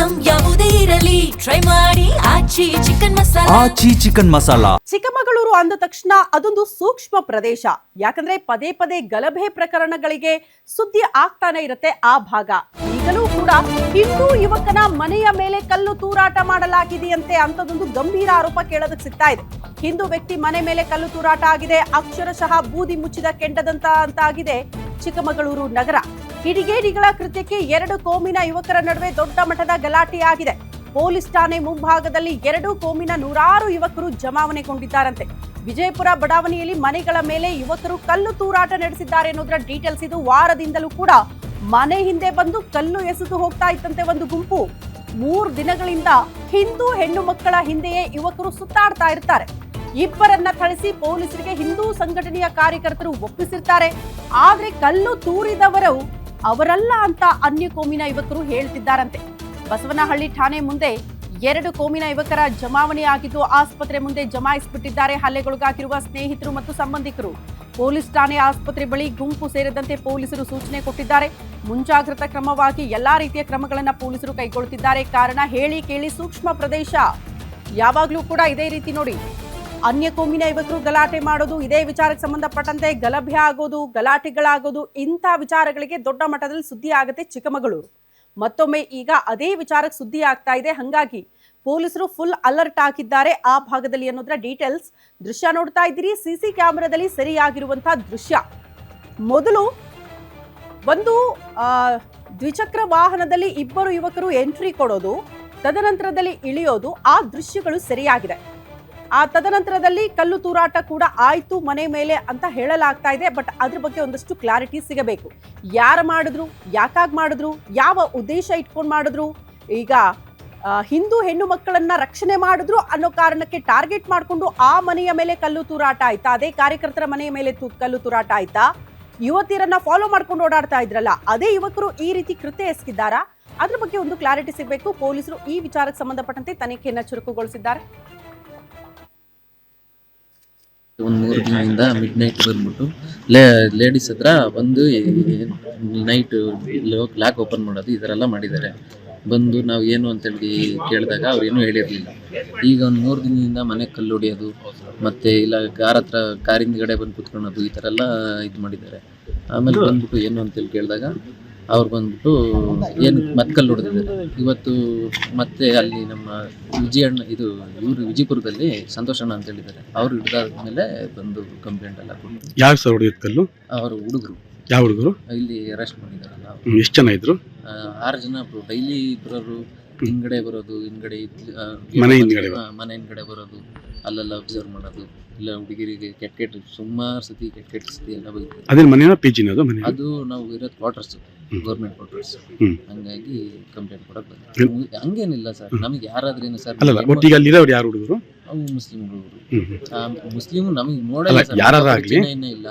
Item ಯಾವುದೇ ಇರಲಿ try ಮಾಡಿ ಆಚಿ ಚಿಕನ್ ಮಸಾಲಾ. ಚಿಕ್ಕಮಗಳೂರು ಅಂದ ತಕ್ಷಣ ಅದೊಂದು ಸೂಕ್ಷ್ಮ ಪ್ರದೇಶ. ಯಾಕಂದ್ರೆ ಪದೇ ಪದೇ ಗಲಭೆ ಪ್ರಕರಣಗಳಿಗೆ ಸುದ್ದಿ ಆಗ್ತಾನೆ ಇರುತ್ತೆ ಆ ಭಾಗ. ಈಗಲೂ ಕೂಡ ಹಿಂದೂ ಯುವಕನ ಮನೆಯ ಮೇಲೆ ಕಲ್ಲು ತೂರಾಟ ಮಾಡಲಾಗಿದೆಯಂತೆ ಅಂತದೊಂದು ಗಂಭೀರ ಆರೋಪ ಕೇಳೋದಕ್ಕೆ ಸಿಗ್ತಾ ಇದೆ. ಹಿಂದೂ ವ್ಯಕ್ತಿ ಮನೆ ಮೇಲೆ ಕಲ್ಲು ತೂರಾಟ ಆಗಿದೆ. ಅಕ್ಷರಶಃ ಬೂದಿ ಮುಚ್ಚಿದ ಕೆಂಡದಂತಾಗಿದೆ ಚಿಕ್ಕಮಗಳೂರು ನಗರ. ಕಿಡಿಗೇಡಿಗಳ ಕೃತ್ಯಕ್ಕೆ ಎರಡು ಕೋಮಿನ ಯುವಕರ ನಡುವೆ ದೊಡ್ಡ ಮಟ್ಟದ ಗಲಾಟೆಯಾಗಿದೆ. ಪೊಲೀಸ್ ಠಾಣೆ ಮುಂಭಾಗದಲ್ಲಿ ಎರಡು ಕೋಮಿನ ನೂರಾರು ಯುವಕರು ಜಮಾವಣೆಗೊಂಡಿದ್ದಾರಂತೆ. ವಿಜಯಪುರ ಬಡಾವಣೆಯಲ್ಲಿ ಮನೆಗಳ ಮೇಲೆ ಯುವಕರು ಕಲ್ಲು ತೂರಾಟ ನಡೆಸಿದ್ದಾರೆ ಅನ್ನೋದರ ಡೀಟೇಲ್ಸ್ ಇದು. ವಾರದಿಂದಲೂ ಕೂಡ ಮನೆ ಹಿಂದೆ ಬಂದು ಕಲ್ಲು ಎಸೆದು ಹೋಗ್ತಾ ಇತ್ತಂತೆ ಒಂದು ಗುಂಪು. 3 ದಿನಗಳಿಂದ ಹಿಂದೂ ಹೆಣ್ಣು ಮಕ್ಕಳ ಹಿಂದೆಯೇ ಯುವಕರು ಸುತ್ತಾಡ್ತಾ ಇರ್ತಾರೆ. ಇಬ್ಬರನ್ನ ಥಳಿಸಿ ಪೊಲೀಸರಿಗೆ ಹಿಂದೂ ಸಂಘಟನೆಯ ಕಾರ್ಯಕರ್ತರು ಒಪ್ಪಿಸಿರ್ತಾರೆ. ಆದ್ರೆ ಕಲ್ಲು ತೂರಿದವರು ಅವರಲ್ಲ ಅಂತ ಅನ್ಯ ಕೋಮಿನ ಯುವಕರು ಹೇಳ್ತಿದ್ದಾರಂತೆ. ಬಸವನಹಳ್ಳಿ ಠಾಣೆ ಮುಂದೆ 2 ಕೋಮಿನ ಯುವಕರ ಜಮಾವಣೆಯಾಗಿದ್ದು ಆಸ್ಪತ್ರೆ ಮುಂದೆ ಜಮಾಯಿಸಿಬಿಟ್ಟಿದ್ದಾರೆ ಹಲ್ಲೆಗೊಳಗಾಗಿರುವ ಸ್ನೇಹಿತರು ಮತ್ತು ಸಂಬಂಧಿಕರು. ಪೊಲೀಸ್ ಠಾಣೆ ಆಸ್ಪತ್ರೆ ಬಳಿ ಗುಂಪು ಸೇರಿದಂತೆ ಪೊಲೀಸರು ಸೂಚನೆ ಕೊಟ್ಟಿದ್ದಾರೆ. ಮುಂಜಾಗ್ರತಾ ಕ್ರಮವಾಗಿ ಎಲ್ಲಾ ರೀತಿಯ ಕ್ರಮಗಳನ್ನು ಪೊಲೀಸರು ಕೈಗೊಳ್ಳುತ್ತಿದ್ದಾರೆ. ಕಾರಣ ಹೇಳಿ ಕೇಳಿ ಸೂಕ್ಷ್ಮ ಪ್ರದೇಶ. ಯಾವಾಗಲೂ ಕೂಡ ಇದೇ ರೀತಿ ನೋಡಿ, ಅನ್ಯ ಕೋಮಿನ ಯುವಕರು ಗಲಾಟೆ ಮಾಡೋದು, ಇದೇ ವಿಚಾರಕ್ಕೆ ಸಂಬಂಧಪಟ್ಟಂತೆ ಗಲಭೆ ಆಗೋದು, ಗಲಾಟೆಗಳಾಗೋದು, ಇಂಥ ವಿಚಾರಗಳಿಗೆ ದೊಡ್ಡ ಮಟ್ಟದಲ್ಲಿ ಸುದ್ದಿ ಆಗುತ್ತೆ ಚಿಕ್ಕಮಗಳೂರು. ಮತ್ತೊಮ್ಮೆ ಈಗ ಅದೇ ವಿಚಾರಕ್ಕೆ ಸುದ್ದಿ ಆಗ್ತಾ ಇದೆ. ಹಾಗಾಗಿ ಪೊಲೀಸರು ಫುಲ್ ಅಲರ್ಟ್ ಆಗಿದ್ದಾರೆ ಆ ಭಾಗದಲ್ಲಿ ಅನ್ನೋದರ ಡೀಟೇಲ್ಸ್ ದೃಶ್ಯ ನೋಡ್ತಾ ಇದ್ದೀರಿ. ಸಿಸಿ ಕ್ಯಾಮೆರಾದಲ್ಲಿ ಸರಿಯಾಗಿರುವಂತಹ ದೃಶ್ಯ. ಮೊದಲು ಒಂದು ದ್ವಿಚಕ್ರ ವಾಹನದಲ್ಲಿ ಇಬ್ಬರು ಯುವಕರು ಎಂಟ್ರಿ ಕೊಡೋದು, ತದನಂತರದಲ್ಲಿ ಇಳಿಯೋದು, ಆ ದೃಶ್ಯಗಳು ಸರಿಯಾಗಿದೆ. ಆ ತದನಂತರದಲ್ಲಿ ಕಲ್ಲು ತೂರಾಟ ಕೂಡ ಆಯ್ತು ಮನೆ ಮೇಲೆ ಅಂತ ಹೇಳಲಾಗ್ತಾ ಇದೆ. ಬಟ್ ಅದ್ರ ಬಗ್ಗೆ ಒಂದಷ್ಟು ಕ್ಲಾರಿಟಿ ಸಿಗಬೇಕು. ಯಾರು ಮಾಡಿದ್ರು, ಯಾಕಾಗಿ ಮಾಡಿದ್ರು, ಯಾವ ಉದ್ದೇಶ ಇಟ್ಕೊಂಡು ಮಾಡಿದ್ರು, ಈಗ ಹಿಂದೂ ಹೆಣ್ಣು ಮಕ್ಕಳನ್ನ ರಕ್ಷಣೆ ಮಾಡಿದ್ರು ಅನ್ನೋ ಕಾರಣಕ್ಕೆ ಟಾರ್ಗೆಟ್ ಮಾಡಿಕೊಂಡು ಆ ಮನೆಯ ಮೇಲೆ ಕಲ್ಲು ತೂರಾಟ ಆಯ್ತಾ, ಅದೇ ಕಾರ್ಯಕರ್ತರ ಮನೆಯ ಮೇಲೆ ಕಲ್ಲು ತೂರಾಟ ಆಯ್ತಾ, ಯುವತಿಯರನ್ನ ಫಾಲೋ ಮಾಡ್ಕೊಂಡು ಓಡಾಡ್ತಾ ಇದ್ರಲ್ಲ ಅದೇ ಯುವಕರು ಈ ರೀತಿ ಕೃತ್ಯ ಎಸಗಿದ್ದಾರಾ, ಅದ್ರ ಬಗ್ಗೆ ಒಂದು ಕ್ಲಾರಿಟಿ ಸಿಗಬೇಕು. ಪೊಲೀಸರು ಈ ವಿಚಾರಕ್ಕೆ ಸಂಬಂಧಪಟ್ಟಂತೆ ತನಿಖೆಯನ್ನ ಚುರುಕುಗೊಳಿಸಿದ್ದಾರೆ. ಒಂದು 3 ದಿನದಿಂದ ಮಿಡ್ ನೈಟ್ ಬಂದ್ಬಿಟ್ಟು ಲೇಡೀಸ್ ಹತ್ರ ಬಂದು ನೈಟ್ ಲಾಕ್ ಓಪನ್ ಮಾಡೋದು ಈ ಥರ ಎಲ್ಲ ಮಾಡಿದ್ದಾರೆ. ಬಂದು ನಾವು ಏನು ಅಂತೇಳಿ ಕೇಳಿದಾಗ ಅವ್ರು ಏನೂ ಹೇಳಿರಲಿಲ್ಲ. ಈಗ ಒಂದು 3 ದಿನದಿಂದ ಮನೆಗೆ ಕಲ್ಲು ಹೊಡಿಯೋದು ಮತ್ತು ಇಲ್ಲ ಕಾರಿಂದಗಡೆ ಬಂದು ಕುತ್ಕೊಳ್ಳೋದು ಈ ಥರ ಎಲ್ಲ ಇದು ಮಾಡಿದ್ದಾರೆ. ಆಮೇಲೆ ಬಂದ್ಬಿಟ್ಟು ಏನು ಅಂತೇಳಿ ಕೇಳಿದಾಗ ಅವ್ರು ಬಂದ್ಬಿಟ್ಟು ಏನು ಮತ್ತೆ ಕಲ್ಲು ಹೊಡೆದಿದ್ದಾರೆ. ಇವತ್ತು ಮತ್ತೆ ಅಲ್ಲಿ ನಮ್ಮ ವಿಜಯಪುರದಲ್ಲಿ ಸಂತೋಷಣ್ಣ ಅಂತ ಹೇಳಿದ್ದಾರೆ. ಅವ್ರು ಹಿಡಿದಾದ್ಮೇಲೆ ಬಂದು ಕಂಪ್ಲೇಂಟ್ ಎಲ್ಲ ಕೊಟ್ಟು ಯಾರು ಸರ್ ಹೊಡೆಯೋದು ಕಲ್ಲು? ಅವರು ಹುಡುಗರು. ಯಾವ ಹುಡುಗರು? ಇಲ್ಲಿ ಅರೆಸ್ಟ್ ಮಾಡಿದಾರಲ್ಲ. ಎಷ್ಟು ಜನ ಇದ್ರು? 6 ಜನ ಡೈಲಿ ಬರೋರು, ಹಿಂದ್ಗಡೆ ಬರೋದು, ಮನೆ ಹಿಂದ್ಗಡೆ ಬರೋದು, ಅಲ್ಲೆಲ್ಲ ಅಬ್ಸರ್ವ್ ಮಾಡೋದು, ಇಲ್ಲ ಹುಡುಗಿರಿಗೆ ಕೆಟ್ಟ ಸುಮಾರು ಸತಿ ಕೆಟ್ಟ ಸತಿ ಎಲ್ಲ ಬೈತಾರೆ. ಅದೇ ಮನೆಯ ಪಿಜಿನ ಅದು ನಾವು ಇರೋದು ಕ್ವಾರ್ಟರ್ಸ್, ಗೌರ್ಮೆಂಟ್ ಕ್ವಾರ್ಟರ್ಸ್. ಹಂಗಾಗಿ ಕಂಪ್ಲೇಂಟ್ ಕೊಡಕ್ ಬಂದ. ಹಂಗೇನಿಲ್ಲ ಸರ್, ನಮಗೆ ಯಾರಾದ್ರೇನು ಸರ್. ಒಟ್ಟಿಗೆ ಅಲ್ಲಿರೋರು ಯಾರು ಹುಡುಗರು? ಮುಸ್ಲಿಂ ಹುಡುಗರು. ಮುಸ್ಲಿಮ್ ನಮಗೆ ನೋಡಲ್ಲ ಇಲ್ಲ.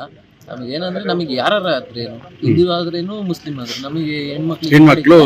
ನಮಗೆ ಏನಂದ್ರೆ ನಮಗೆ ಯಾರು ಆದ್ರೇನು, ಹಿಂದೂ ಆದ್ರೇನು ಮುಸ್ಲಿಂ ಆದ್ರೆ ನಮಗೆ ಹೆಣ್ಮಕ್ಳು